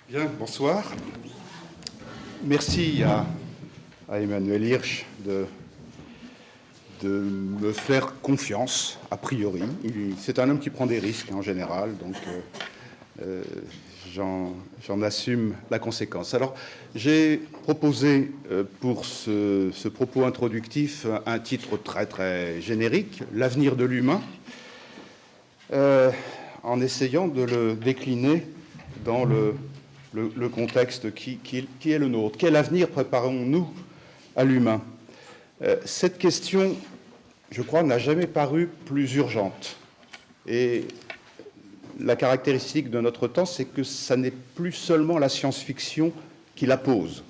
Bien, bonsoir. Merci à Emmanuel Hirsch de me faire confiance, a priori. C'est un homme qui prend des risques en général, donc j'en assume la conséquence. Alors, j'ai proposé pour ce propos introductif un titre très très générique, L'avenir de l'humain, en essayant de le décliner dans le contexte qui est le nôtre. Quel avenir préparons-nous à l'humain? Cette question, je crois, n'a jamais paru plus urgente. Et la caractéristique de notre temps, c'est que ça n'est plus seulement la science-fiction qui la pose.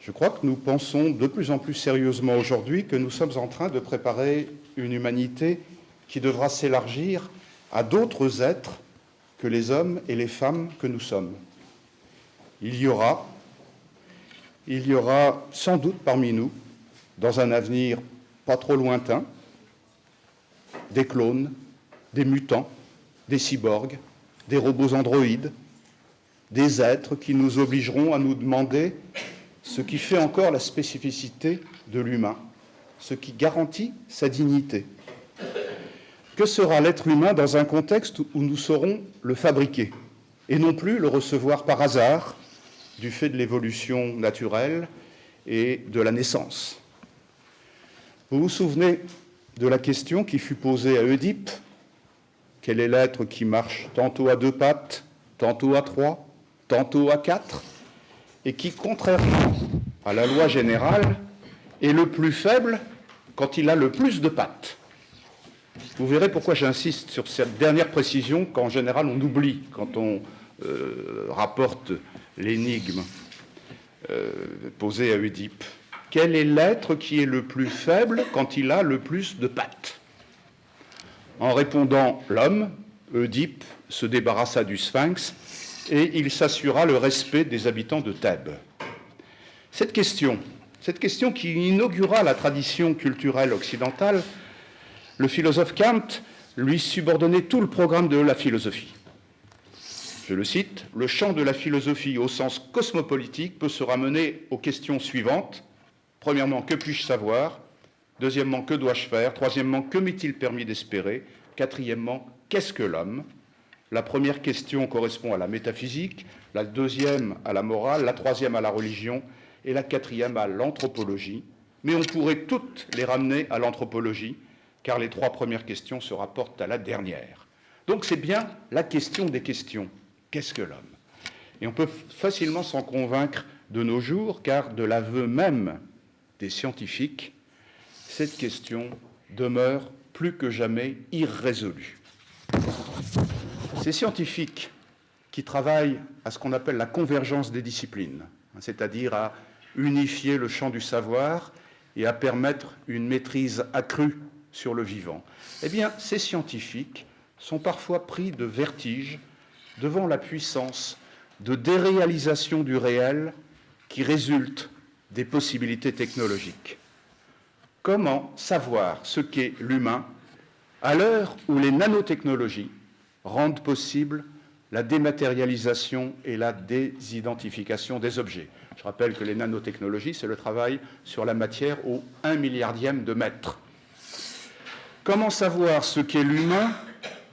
Je crois que nous pensons de plus en plus sérieusement aujourd'hui que nous sommes en train de préparer une humanité qui devra s'élargir à d'autres êtres que les hommes et les femmes que nous sommes. Il y aura sans doute parmi nous, dans un avenir pas trop lointain, des clones, des mutants, des cyborgs, des robots androïdes, des êtres qui nous obligeront à nous demander ce qui fait encore la spécificité de l'humain, ce qui garantit sa dignité. Que sera l'être humain dans un contexte où nous saurons le fabriquer et non plus le recevoir par hasard du fait de l'évolution naturelle et de la naissance? Vous vous souvenez de la question qui fut posée à Oedipe: quel est l'être qui marche tantôt à 2 pattes, tantôt à 3, tantôt à 4, et qui, contrairement à la loi générale, est le plus faible quand il a le plus de pattes? Vous verrez pourquoi j'insiste sur cette dernière précision qu'en général on oublie quand on rapporte l'énigme posée à Oedipe. Quel est l'être qui est le plus faible quand il a le plus de pattes? En répondant l'homme, Oedipe se débarrassa du Sphinx et il s'assura le respect des habitants de Thèbes. Cette question qui inaugura la tradition culturelle occidentale, le philosophe Kant lui subordonnait tout le programme de la philosophie. Je le cite: « Le champ de la philosophie au sens cosmopolitique peut se ramener aux questions suivantes. Premièrement, que puis-je savoir? Deuxièmement, que dois-je faire? Troisièmement, que m'est-il permis d'espérer? Quatrièmement, qu'est-ce que l'homme? La première question correspond à la métaphysique, la deuxième à la morale, la troisième à la religion et la quatrième à l'anthropologie. Mais on pourrait toutes les ramener à l'anthropologie, car les 3 premières questions se rapportent à la dernière. » Donc c'est bien la question des questions. Qu'est-ce que l'homme? Et on peut facilement s'en convaincre de nos jours, car de l'aveu même des scientifiques, cette question demeure plus que jamais irrésolue. Ces scientifiques qui travaillent à ce qu'on appelle la convergence des disciplines, c'est-à-dire à unifier le champ du savoir et à permettre une maîtrise accrue sur le vivant, eh bien, ces scientifiques sont parfois pris de vertige devant la puissance de déréalisation du réel qui résulte des possibilités technologiques. Comment savoir ce qu'est l'humain à l'heure où les nanotechnologies rendent possible la dématérialisation et la désidentification des objets? Je rappelle que les nanotechnologies, c'est le travail sur la matière au 1 milliardième de mètre. Comment savoir ce qu'est l'humain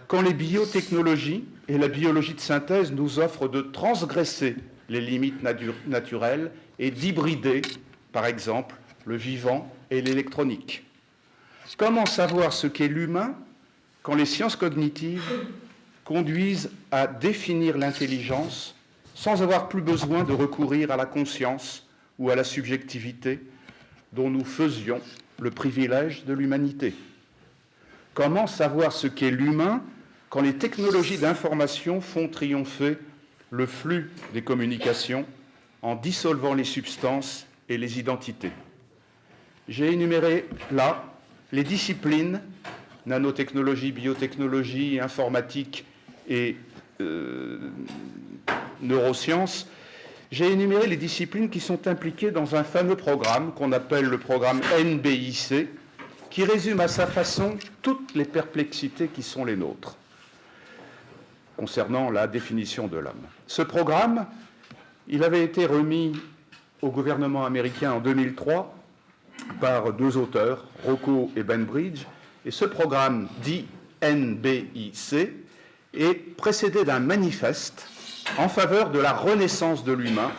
quand les biotechnologies et la biologie de synthèse nous offrent de transgresser les limites naturelles et d'hybrider, par exemple, le vivant et l'électronique? Comment savoir ce qu'est l'humain quand les sciences cognitives conduisent à définir l'intelligence sans avoir plus besoin de recourir à la conscience ou à la subjectivité dont nous faisions le privilège de l'humanité? Comment savoir ce qu'est l'humain quand les technologies d'information font triompher le flux des communications en dissolvant les substances et les identités? J'ai énuméré là les disciplines, nanotechnologie, biotechnologie, informatique et neurosciences. J'ai énuméré les disciplines qui sont impliquées dans un fameux programme qu'on appelle le programme NBIC, qui résume à sa façon toutes les perplexités qui sont les nôtres concernant la définition de l'homme. Ce programme Il avait été remis au gouvernement américain en 2003 par deux auteurs, Rocco et Ben Bridge, et ce programme dit NBIC est précédé d'un manifeste en faveur de la renaissance de l'humain,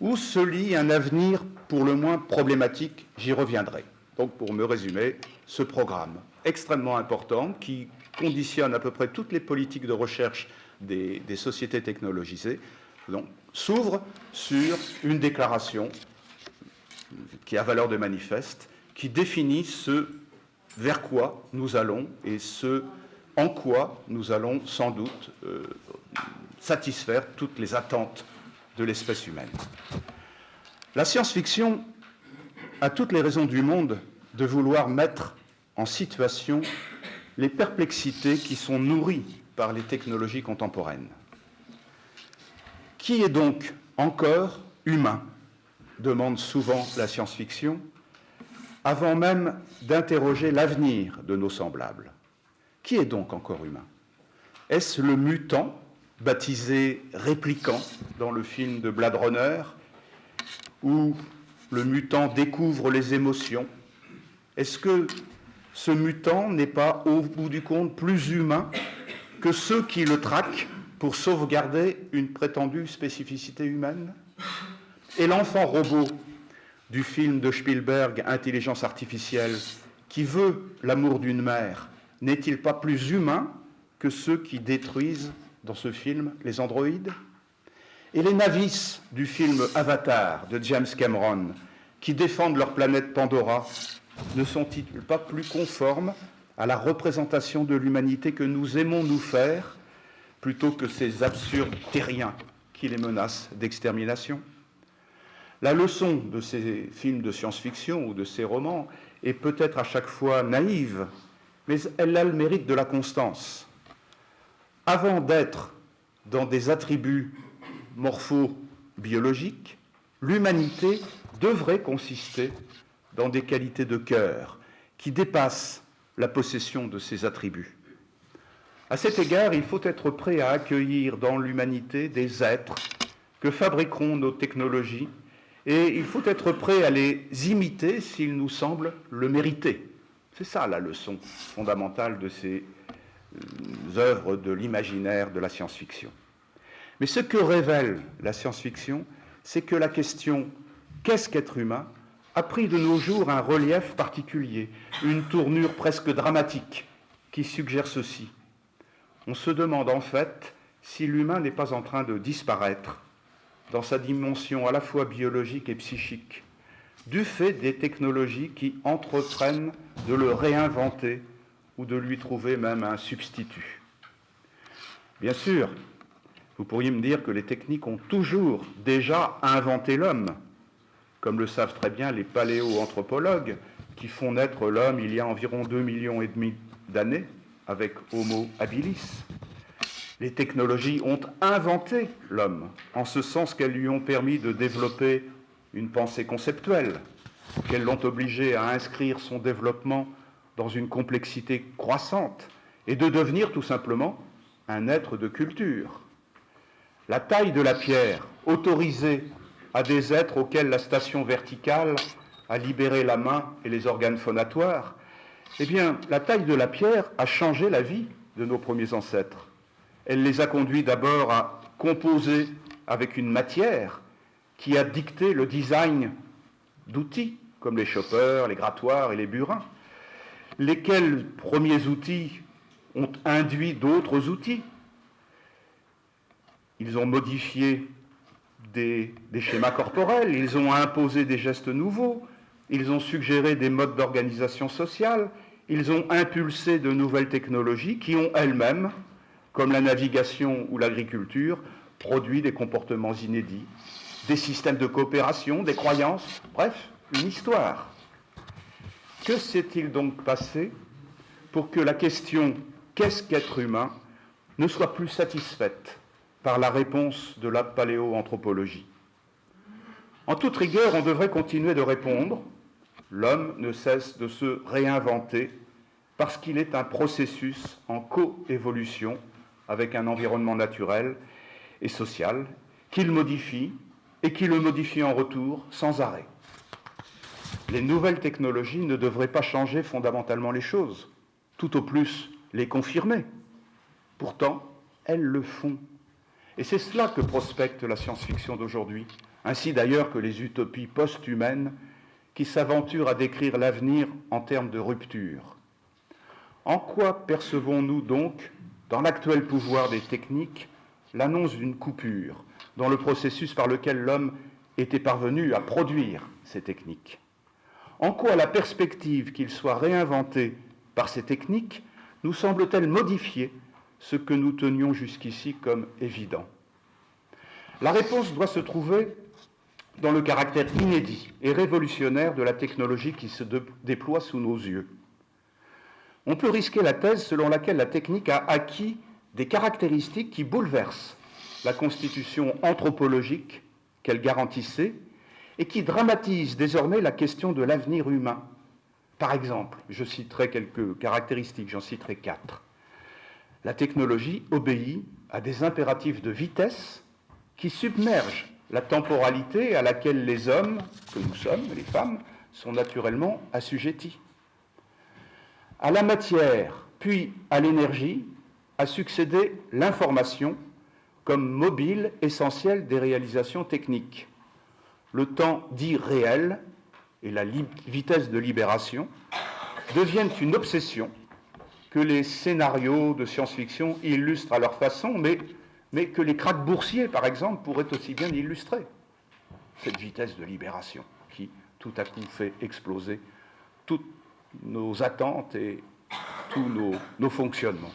où se lie un avenir pour le moins problématique, j'y reviendrai. Donc pour me résumer, ce programme extrêmement important qui conditionne à peu près toutes les politiques de recherche des sociétés technologisées, s'ouvre sur une déclaration qui a valeur de manifeste, qui définit ce vers quoi nous allons et ce en quoi nous allons sans doute satisfaire toutes les attentes de l'espèce humaine. La science-fiction a toutes les raisons du monde de vouloir mettre en situation les perplexités qui sont nourries par les technologies contemporaines. Qui est donc encore humain ? Demande souvent la science-fiction, avant même d'interroger l'avenir de nos semblables. Qui est donc encore humain ? Est-ce le mutant, baptisé Réplicant dans le film de Blade Runner, où le mutant découvre les émotions? Est-ce que ce mutant n'est pas, au bout du compte, plus humain que ceux qui le traquent pour sauvegarder une prétendue spécificité humaine? Et l'enfant robot du film de Spielberg, Intelligence artificielle, qui veut l'amour d'une mère, n'est-il pas plus humain que ceux qui détruisent, dans ce film, les androïdes? Et les navis du film Avatar de James Cameron, qui défendent leur planète Pandora, ne sont-ils pas plus conformes à la représentation de l'humanité que nous aimons nous faire, plutôt que ces absurdes terriens qui les menacent d'extermination? La leçon de ces films de science-fiction ou de ces romans est peut-être à chaque fois naïve, mais elle a le mérite de la constance. Avant d'être dans des attributs morpho-biologiques, l'humanité devrait consister dans des qualités de cœur qui dépassent la possession de ces attributs. À cet égard, il faut être prêt à accueillir dans l'humanité des êtres que fabriqueront nos technologies, et il faut être prêt à les imiter s'ils nous semblent le mériter. C'est ça la leçon fondamentale de ces œuvres de l'imaginaire de la science-fiction. Mais ce que révèle la science-fiction, c'est que la question « qu'est-ce qu'être humain ?» a pris de nos jours un relief particulier, une tournure presque dramatique qui suggère ceci. On se demande en fait si l'humain n'est pas en train de disparaître dans sa dimension à la fois biologique et psychique, du fait des technologies qui entreprennent de le réinventer ou de lui trouver même un substitut. Bien sûr, vous pourriez me dire que les techniques ont toujours déjà inventé l'homme, comme le savent très bien les paléoanthropologues qui font naître l'homme il y a environ 2,5 millions d'années avec Homo habilis. Les technologies ont inventé l'homme, en ce sens qu'elles lui ont permis de développer une pensée conceptuelle, qu'elles l'ont obligé à inscrire son développement dans une complexité croissante et de devenir tout simplement un être de culture. La taille de la pierre, autorisée à des êtres auxquels la station verticale a libéré la main et les organes phonatoires, eh bien, la taille de la pierre a changé la vie de nos premiers ancêtres. Elle les a conduits d'abord à composer avec une matière qui a dicté le design d'outils, comme les choppers, les grattoirs et les burins, lesquels premiers outils ont induit d'autres outils. Ils ont modifié des schémas corporels, ils ont imposé des gestes nouveaux, ils ont suggéré des modes d'organisation sociale, ils ont impulsé de nouvelles technologies qui ont elles-mêmes, comme la navigation ou l'agriculture, produit des comportements inédits, des systèmes de coopération, des croyances, bref, une histoire. Que s'est-il donc passé pour que la question « qu'est-ce qu'être humain » ne soit plus satisfaite par la réponse de la paléoanthropologie? En toute rigueur, on devrait continuer de répondre « l'homme ne cesse de se réinventer parce qu'il est un processus en coévolution avec un environnement naturel et social qu'il modifie et qui le modifie en retour sans arrêt. Les nouvelles technologies ne devraient pas changer fondamentalement les choses, tout au plus les confirmer. Pourtant, elles le font. Et c'est cela que prospecte la science-fiction d'aujourd'hui, ainsi d'ailleurs que les utopies post-humaines qui s'aventurent à décrire l'avenir en termes de rupture. En quoi percevons-nous donc, dans l'actuel pouvoir des techniques, l'annonce d'une coupure dans le processus par lequel l'homme était parvenu à produire ces techniques? En quoi la perspective qu'il soit réinventé par ces techniques nous semble-t-elle modifier ce que nous tenions jusqu'ici comme évident? La réponse doit se trouver dans le caractère inédit et révolutionnaire de la technologie qui se déploie sous nos yeux. On peut risquer la thèse selon laquelle la technique a acquis des caractéristiques qui bouleversent la constitution anthropologique qu'elle garantissait et qui dramatise désormais la question de l'avenir humain. Par exemple, je citerai quelques caractéristiques, j'en citerai 4. La technologie obéit à des impératifs de vitesse qui submergent la temporalité à laquelle les hommes, que nous sommes, les femmes, sont naturellement assujettis. À la matière, puis à l'énergie, a succédé l'information comme mobile essentiel des réalisations techniques. Le temps dit réel et la vitesse de libération deviennent une obsession que les scénarios de science-fiction illustrent à leur façon, mais que les krachs boursiers, par exemple, pourraient aussi bien illustrer. Cette vitesse de libération qui, tout à coup, fait exploser toutes nos attentes et tous nos fonctionnements.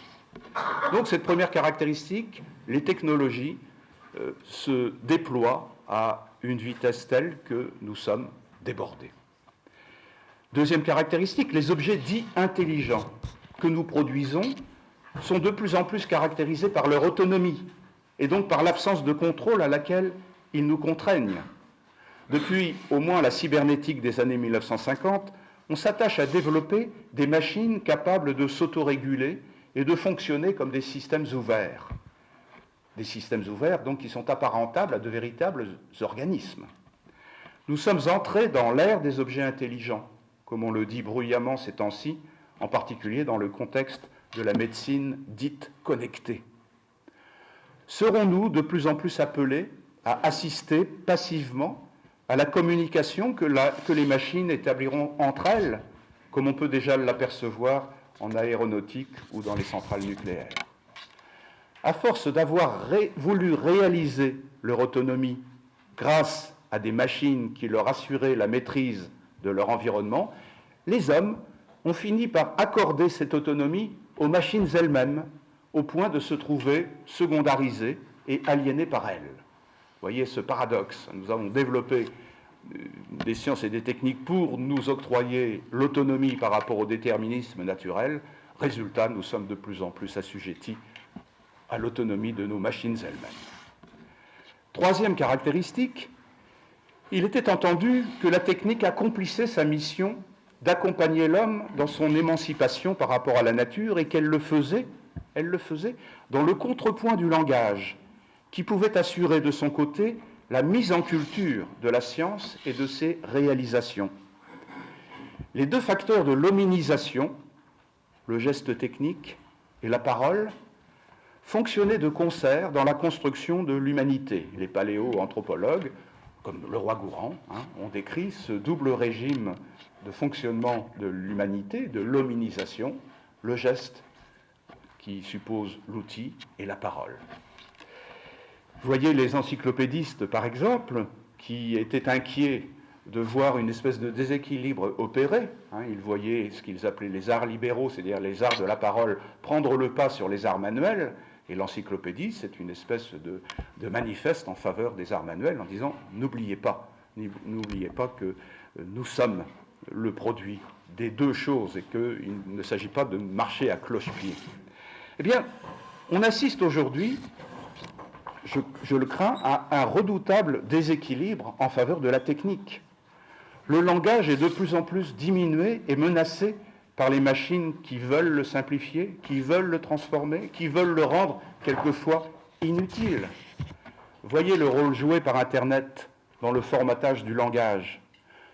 Donc, cette première caractéristique, les technologies se déploient à une vitesse telle que nous sommes débordés. Deuxième caractéristique, les objets dits intelligents que nous produisons sont de plus en plus caractérisés par leur autonomie et donc par l'absence de contrôle à laquelle ils nous contraignent. Depuis au moins la cybernétique des années 1950, on s'attache à développer des machines capables de s'autoréguler et de fonctionner comme des systèmes ouverts. Des systèmes ouverts, donc, qui sont apparentables à de véritables organismes. Nous sommes entrés dans l'ère des objets intelligents, comme on le dit bruyamment ces temps-ci, en particulier dans le contexte de la médecine dite connectée. Serons-nous de plus en plus appelés à assister passivement à la communication que les machines établiront entre elles, comme on peut déjà l'apercevoir en aéronautique ou dans les centrales nucléaires? À force d'avoir voulu réaliser leur autonomie grâce à des machines qui leur assuraient la maîtrise de leur environnement, les hommes ont fini par accorder cette autonomie aux machines elles-mêmes, au point de se trouver secondarisés et aliénés par elles. Vous voyez ce paradoxe. Nous avons développé des sciences et des techniques pour nous octroyer l'autonomie par rapport au déterminisme naturel. Résultat, nous sommes de plus en plus assujettis à l'autonomie de nos machines elles-mêmes. Troisième caractéristique, il était entendu que la technique accomplissait sa mission d'accompagner l'homme dans son émancipation par rapport à la nature et qu'elle le faisait dans le contrepoint du langage, qui pouvait assurer de son côté la mise en culture de la science et de ses réalisations. Les deux facteurs de l'hominisation, le geste technique et la parole, fonctionnaient de concert dans la construction de l'humanité. Les paléo-anthropologues, comme le roi Gourand, ont décrit ce double régime de fonctionnement de l'humanité, de l'hominisation, le geste qui suppose l'outil et la parole. Vous voyez les encyclopédistes, par exemple, qui étaient inquiets de voir une espèce de déséquilibre opérer. Ils voyaient ce qu'ils appelaient les arts libéraux, c'est-à-dire les arts de la parole, prendre le pas sur les arts manuels. Et l'encyclopédie, c'est une espèce de manifeste en faveur des arts manuels en disant « N'oubliez pas que nous sommes le produit des deux choses et qu'il ne s'agit pas de marcher à cloche-pied. » Eh bien, on assiste aujourd'hui, je le crains, à un redoutable déséquilibre en faveur de la technique. Le langage est de plus en plus diminué et menacé par les machines qui veulent le simplifier, qui veulent le transformer, qui veulent le rendre quelquefois inutile. Voyez le rôle joué par Internet dans le formatage du langage.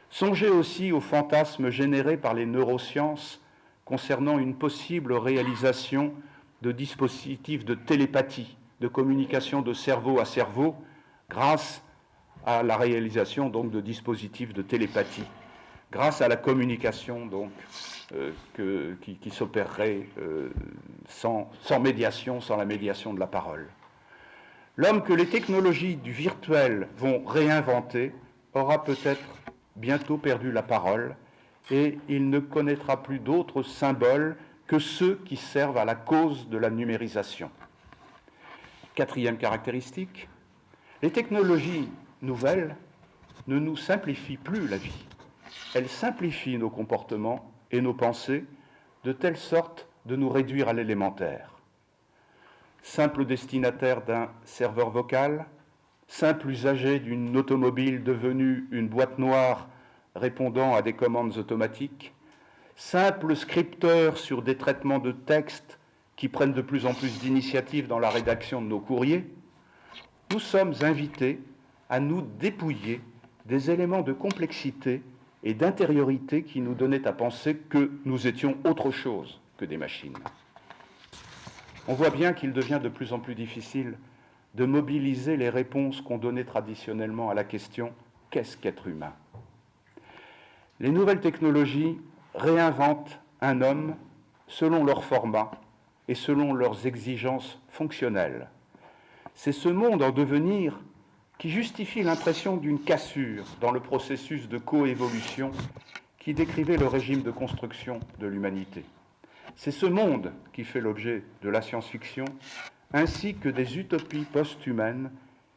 Songez aussi aux fantasmes générés par les neurosciences concernant une possible réalisation de dispositifs de télépathie, de communication de cerveau à cerveau, grâce à la réalisation donc de dispositifs de télépathie, grâce à la communication donc qui s'opérerait sans médiation, sans la médiation de la parole. L'homme que les technologies du virtuel vont réinventer aura peut-être bientôt perdu la parole et il ne connaîtra plus d'autres symboles que ceux qui servent à la cause de la numérisation. Quatrième caractéristique, les technologies nouvelles ne nous simplifient plus la vie. Elles simplifient nos comportements et nos pensées de telle sorte de nous réduire à l'élémentaire. Simple destinataire d'un serveur vocal, simple usager d'une automobile devenue une boîte noire répondant à des commandes automatiques, simple scripteur sur des traitements de texte qui prennent de plus en plus d'initiative dans la rédaction de nos courriers, nous sommes invités à nous dépouiller des éléments de complexité et d'intériorité qui nous donnaient à penser que nous étions autre chose que des machines. On voit bien qu'il devient de plus en plus difficile de mobiliser les réponses qu'on donnait traditionnellement à la question « qu'est-ce qu'être humain ?» Les nouvelles technologies réinventent un homme selon leur format et selon leurs exigences fonctionnelles. C'est ce monde en devenir qui justifie l'impression d'une cassure dans le processus de coévolution qui décrivait le régime de construction de l'humanité. C'est ce monde qui fait l'objet de la science-fiction, ainsi que des utopies post-humaines,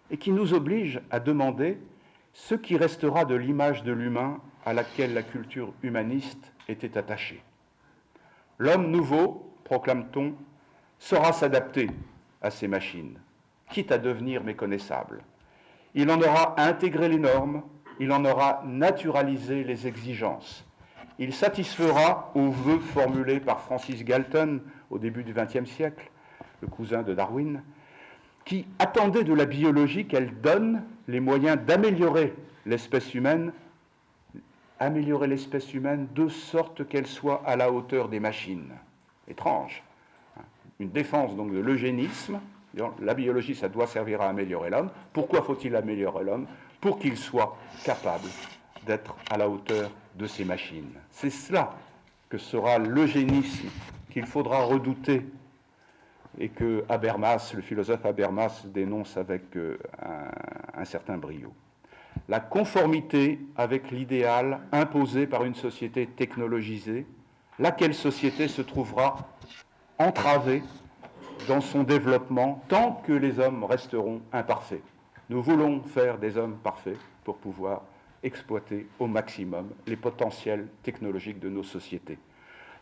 et qui nous oblige à demander ce qui restera de l'image de l'humain à laquelle la culture humaniste était attachée. L'homme nouveau, proclame-t-on, saura s'adapter à ces machines, quitte à devenir méconnaissable. Il en aura intégré les normes, il en aura naturalisé les exigences. Il satisfera aux vœux formulés par Francis Galton au début du XXe siècle, le cousin de Darwin, qui attendait de la biologie qu'elle donne les moyens d'améliorer l'espèce humaine de sorte qu'elle soit à la hauteur des machines. Étrange. Une défense donc de l'eugénisme. La biologie, ça doit servir à améliorer l'homme. Pourquoi faut-il améliorer l'homme? Pour qu'il soit capable d'être à la hauteur de ces machines. C'est cela que sera l'eugénisme qu'il faudra redouter et que Habermas, le philosophe Habermas, dénonce avec un certain brio. La conformité avec l'idéal imposé par une société technologisée, laquelle société se trouvera entravée dans son développement tant que les hommes resteront imparfaits. Nous voulons faire des hommes parfaits pour pouvoir exploiter au maximum les potentiels technologiques de nos sociétés.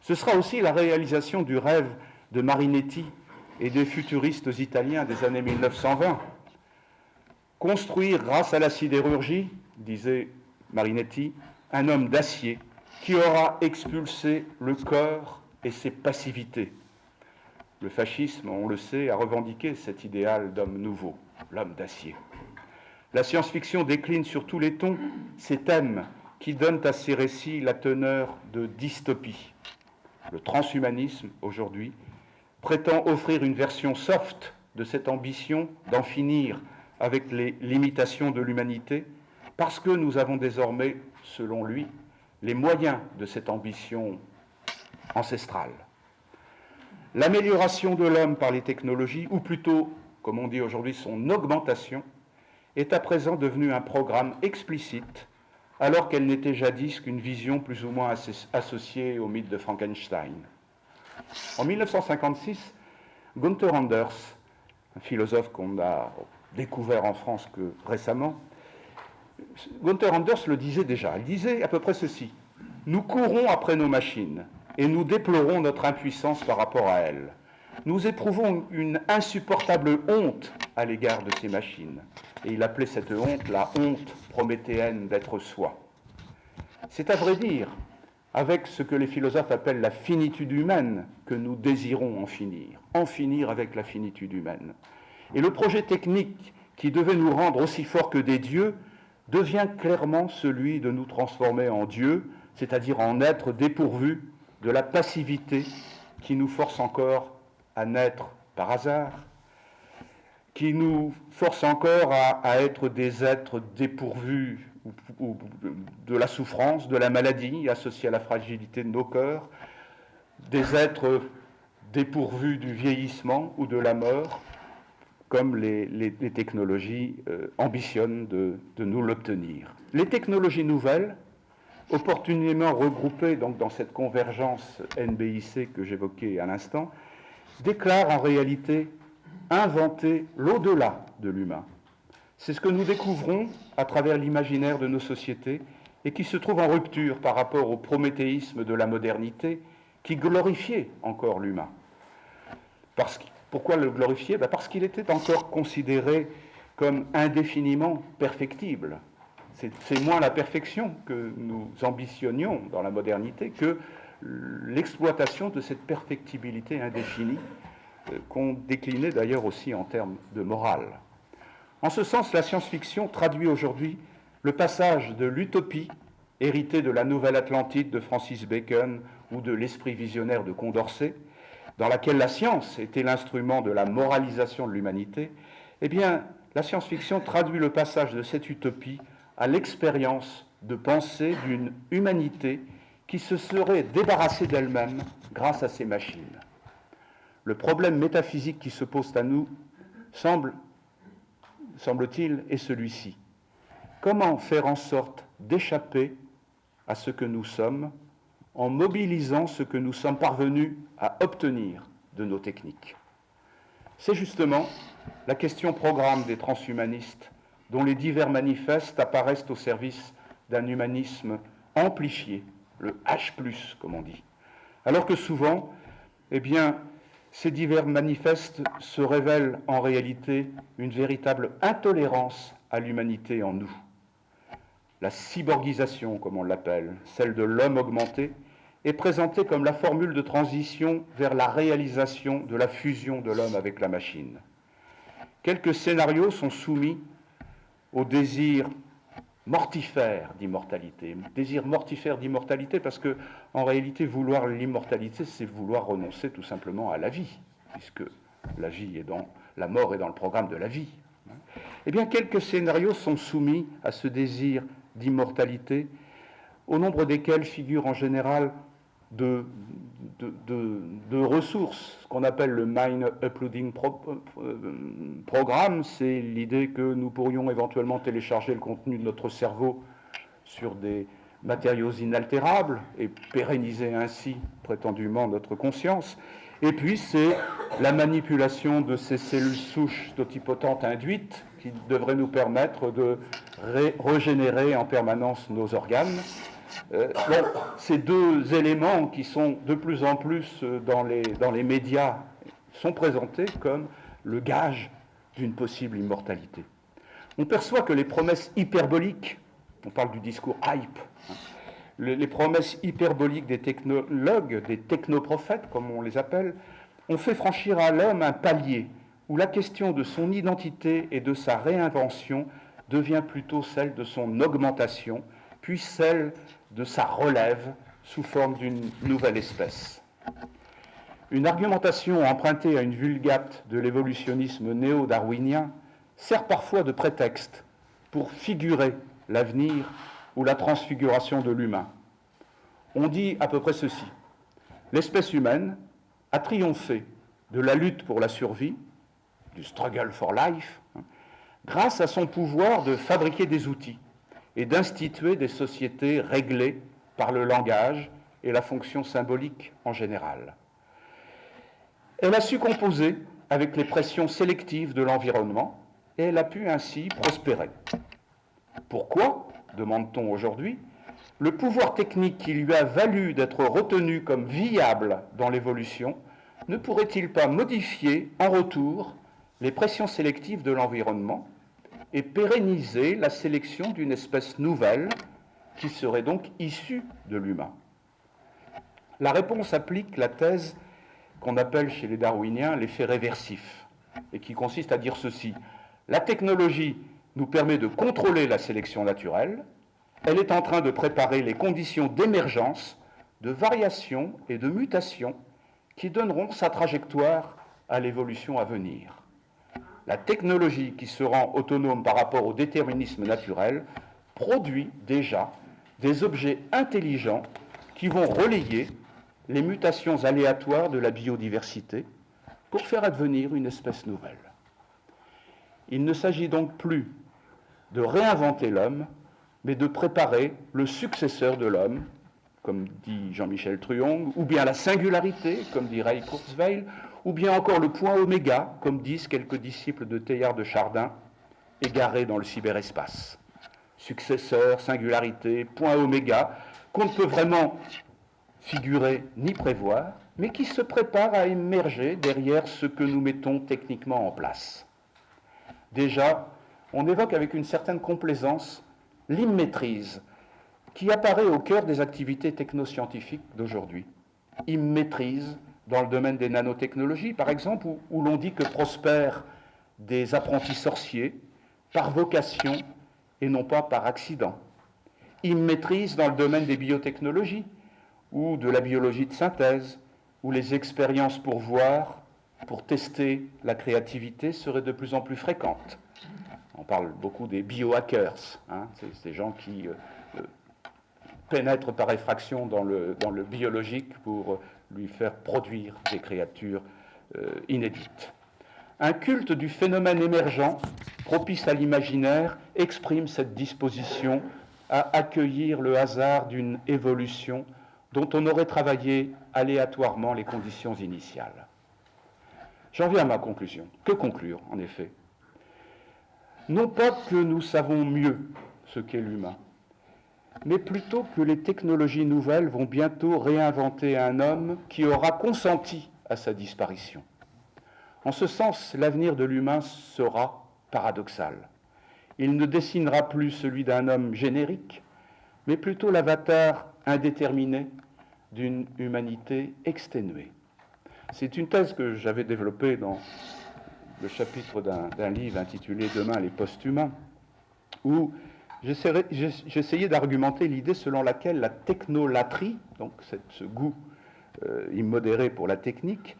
Ce sera aussi la réalisation du rêve de Marinetti et des futuristes italiens des années 1920. Construire grâce à la sidérurgie, disait Marinetti, un homme d'acier qui aura expulsé le corps et ses passivités. Le fascisme, on le sait, a revendiqué cet idéal d'homme nouveau, l'homme d'acier. La science-fiction décline sur tous les tons ces thèmes qui donnent à ces récits la teneur de dystopie. Le transhumanisme, aujourd'hui, prétend offrir une version soft de cette ambition d'en finir avec les limitations de l'humanité, parce que nous avons désormais, selon lui, les moyens de cette ambition ancestrale. L'amélioration de l'homme par les technologies, ou plutôt, comme on dit aujourd'hui, son augmentation, est à présent devenue un programme explicite, alors qu'elle n'était jadis qu'une vision plus ou moins associée au mythe de Frankenstein. En 1956, Gunther Anders, un philosophe qu'on a découvert en France que récemment, Gunther Anders le disait déjà. Il disait à peu près ceci: nous courons après nos machines et nous déplorons notre impuissance par rapport à elles. Nous éprouvons une insupportable honte à l'égard de ces machines. Et il appelait cette honte la honte prométhéenne d'être soi. C'est à vrai dire avec ce que les philosophes appellent la finitude humaine que nous désirons en finir avec la finitude humaine. Et le projet technique qui devait nous rendre aussi forts que des dieux, devient clairement celui de nous transformer en Dieu, c'est-à-dire en êtres dépourvus de la passivité qui nous force encore à naître par hasard, qui nous force encore à être des êtres dépourvus de la souffrance, de la maladie associée à la fragilité de nos cœurs, des êtres dépourvus du vieillissement ou de la mort, comme les technologies ambitionnent de nous l'obtenir. Les technologies nouvelles, opportunément regroupées donc dans cette convergence NBIC que j'évoquais à l'instant, déclarent en réalité inventer l'au-delà de l'humain. C'est ce que nous découvrons à travers l'imaginaire de nos sociétés et qui se trouve en rupture par rapport au prométhéisme de la modernité qui glorifiait encore l'humain. Pourquoi le glorifier ? Parce qu'il était encore considéré comme indéfiniment perfectible. C'est moins la perfection que nous ambitionnions dans la modernité que l'exploitation de cette perfectibilité indéfinie qu'on déclinait d'ailleurs aussi en termes de morale. En ce sens, la science-fiction traduit aujourd'hui le passage de l'utopie, héritée de la Nouvelle Atlantide de Francis Bacon ou de l'esprit visionnaire de Condorcet, dans laquelle la science était l'instrument de la moralisation de l'humanité, eh bien, la science-fiction traduit le passage de cette utopie à l'expérience de pensée d'une humanité qui se serait débarrassée d'elle-même grâce à ces machines. Le problème métaphysique qui se pose à nous, semble-t-il, est celui-ci. Comment faire en sorte d'échapper à ce que nous sommes en mobilisant ce que nous sommes parvenus à obtenir de nos techniques? C'est justement la question programme des transhumanistes, dont les divers manifestes apparaissent au service d'un humanisme amplifié, le H+, comme on dit. Alors que souvent, eh bien, ces divers manifestes se révèlent en réalité une véritable intolérance à l'humanité en nous. La cyborgisation, comme on l'appelle, celle de l'homme augmenté, est présentée comme la formule de transition vers la réalisation de la fusion de l'homme avec la machine. Quelques scénarios sont soumis au désir mortifère d'immortalité. Désir mortifère d'immortalité parce que, en réalité, vouloir l'immortalité, c'est vouloir renoncer tout simplement à la vie, puisque la mort est dans le programme de la vie. Eh bien, quelques scénarios sont soumis à ce désir d'immortalité, au nombre desquels figurent en général de ressources, ce qu'on appelle le Mind Uploading Programme. C'est l'idée que nous pourrions éventuellement télécharger le contenu de notre cerveau sur des matériaux inaltérables et pérenniser ainsi prétendument notre conscience. Et puis c'est la manipulation de ces cellules souches totipotentes induites qui devraient nous permettre de régénérer en permanence nos organes. Ces deux éléments qui sont de plus en plus dans les médias sont présentés comme le gage d'une possible immortalité. On perçoit que les promesses hyperboliques, on parle du discours hype, les promesses hyperboliques des technologues, des technoprophètes comme on les appelle, ont fait franchir à l'homme un palier où la question de son identité et de sa réinvention devient plutôt celle de son augmentation, puis celle de sa relève sous forme d'une nouvelle espèce. Une argumentation empruntée à une vulgate de l'évolutionnisme néo-darwinien sert parfois de prétexte pour figurer l'avenir ou la transfiguration de l'humain. On dit à peu près ceci: l'espèce humaine a triomphé de la lutte pour la survie, du struggle for life, grâce à son pouvoir de fabriquer des outils et d'instituer des sociétés réglées par le langage et la fonction symbolique en général. Elle a su composer avec les pressions sélectives de l'environnement et elle a pu ainsi prospérer. Pourquoi, demande-t-on aujourd'hui, le pouvoir technique qui lui a valu d'être retenu comme viable dans l'évolution ne pourrait-il pas modifier en retour les pressions sélectives de l'environnement et pérenniser la sélection d'une espèce nouvelle qui serait donc issue de l'humain? La réponse applique la thèse qu'on appelle chez les darwiniens l'effet réversif, et qui consiste à dire ceci: La technologie nous permet de contrôler la sélection naturelle. Elle est en train de préparer les conditions d'émergence, de variation et de mutation qui donneront sa trajectoire à l'évolution à venir. La technologie qui se rend autonome par rapport au déterminisme naturel produit déjà des objets intelligents qui vont relayer les mutations aléatoires de la biodiversité pour faire advenir une espèce nouvelle. Il ne s'agit donc plus de réinventer l'homme, mais de préparer le successeur de l'homme, comme dit Jean-Michel Truong, ou bien la singularité, comme dit Ray Kurzweil, ou bien encore le point oméga, comme disent quelques disciples de Teilhard de Chardin, égarés dans le cyberespace. Successeur, singularité, point oméga, qu'on ne peut vraiment figurer ni prévoir, mais qui se prépare à émerger derrière ce que nous mettons techniquement en place. Déjà, on évoque avec une certaine complaisance l'immaîtrise qui apparaît au cœur des activités technoscientifiques d'aujourd'hui. Immaîtrise dans le domaine des nanotechnologies, par exemple, où l'on dit que prospèrent des apprentis sorciers par vocation et non pas par accident. Immaîtrise dans le domaine des biotechnologies ou de la biologie de synthèse, où les expériences pour voir, pour tester la créativité seraient de plus en plus fréquentes. On parle beaucoup des biohackers, hein, c'est ces gens qui pénètrent par effraction dans le biologique pour lui faire produire des créatures inédites. Un culte du phénomène émergent, propice à l'imaginaire, exprime cette disposition à accueillir le hasard d'une évolution dont on aurait travaillé aléatoirement les conditions initiales. J'en viens à ma conclusion. Que conclure, en effet? Non pas que nous savons mieux ce qu'est l'humain, mais plutôt que les technologies nouvelles vont bientôt réinventer un homme qui aura consenti à sa disparition. En ce sens, l'avenir de l'humain sera paradoxal. Il ne dessinera plus celui d'un homme générique, mais plutôt l'avatar indéterminé d'une humanité exténuée. C'est une thèse que j'avais développée dans le chapitre d'un livre intitulé « Demain, les post-humains », où j'essayais d'argumenter l'idée selon laquelle la technolatrie, donc ce goût immodéré pour la technique,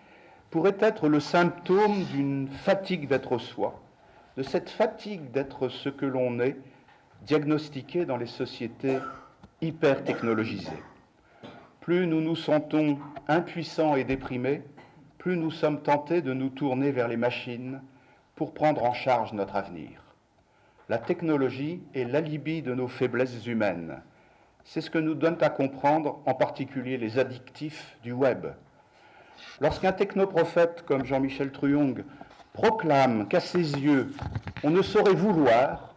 pourrait être le symptôme d'une fatigue d'être soi, de cette fatigue d'être ce que l'on est, diagnostiquée dans les sociétés hyper-technologisées. Plus nous nous sentons impuissants et déprimés, plus nous sommes tentés de nous tourner vers les machines pour prendre en charge notre avenir. La technologie est l'alibi de nos faiblesses humaines. C'est ce que nous donnent à comprendre en particulier les addictifs du web. Lorsqu'un technoprophète comme Jean-Michel Truong proclame qu'à ses yeux, on ne saurait vouloir,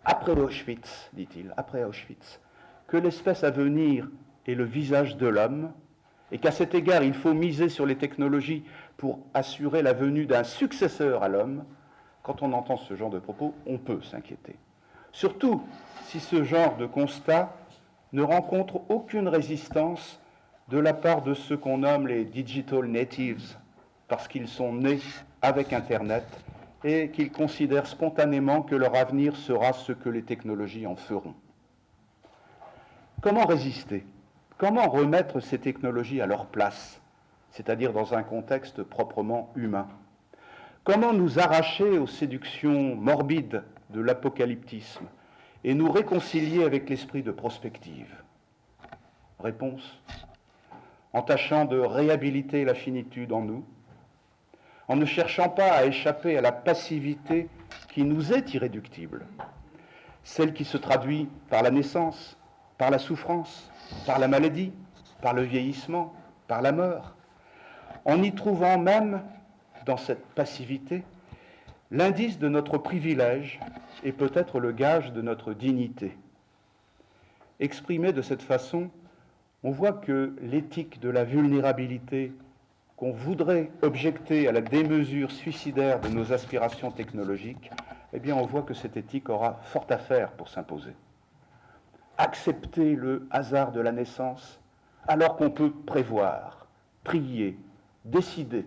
après Auschwitz, dit-il, après Auschwitz, que l'espèce à venir est le visage de l'homme, et qu'à cet égard, il faut miser sur les technologies pour assurer la venue d'un successeur à l'homme, quand on entend ce genre de propos, on peut s'inquiéter. Surtout si ce genre de constat ne rencontre aucune résistance de la part de ceux qu'on nomme les digital natives, parce qu'ils sont nés avec Internet et qu'ils considèrent spontanément que leur avenir sera ce que les technologies en feront. Comment résister ? Comment remettre ces technologies à leur place, c'est-à-dire dans un contexte proprement humain? Comment nous arracher aux séductions morbides de l'apocalyptisme et nous réconcilier avec l'esprit de prospective? Réponse: en tâchant de réhabiliter la finitude en nous, en ne cherchant pas à échapper à la passivité qui nous est irréductible, celle qui se traduit par la naissance, par la souffrance, par la maladie, par le vieillissement, par la mort, en y trouvant même, dans cette passivité, l'indice de notre privilège et peut-être le gage de notre dignité. Exprimé de cette façon, on voit que l'éthique de la vulnérabilité qu'on voudrait objecter à la démesure suicidaire de nos aspirations technologiques, eh bien on voit que cette éthique aura fort à faire pour s'imposer. Accepter le hasard de la naissance alors qu'on peut prévoir, trier, décider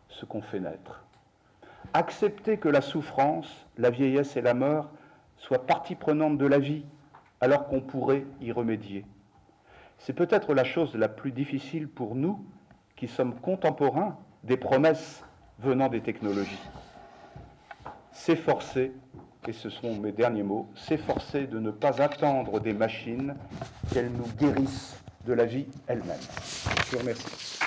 ce qu'on fait naître. accepter que la souffrance, la vieillesse et la mort soient partie prenante de la vie, alors qu'on pourrait y remédier. C'est peut-être la chose la plus difficile pour nous, qui sommes contemporains des promesses venant des technologies. S'efforcer, et ce sont mes derniers mots, s'efforcer de ne pas attendre des machines qu'elles nous guérissent de la vie elle-même. Je vous remercie.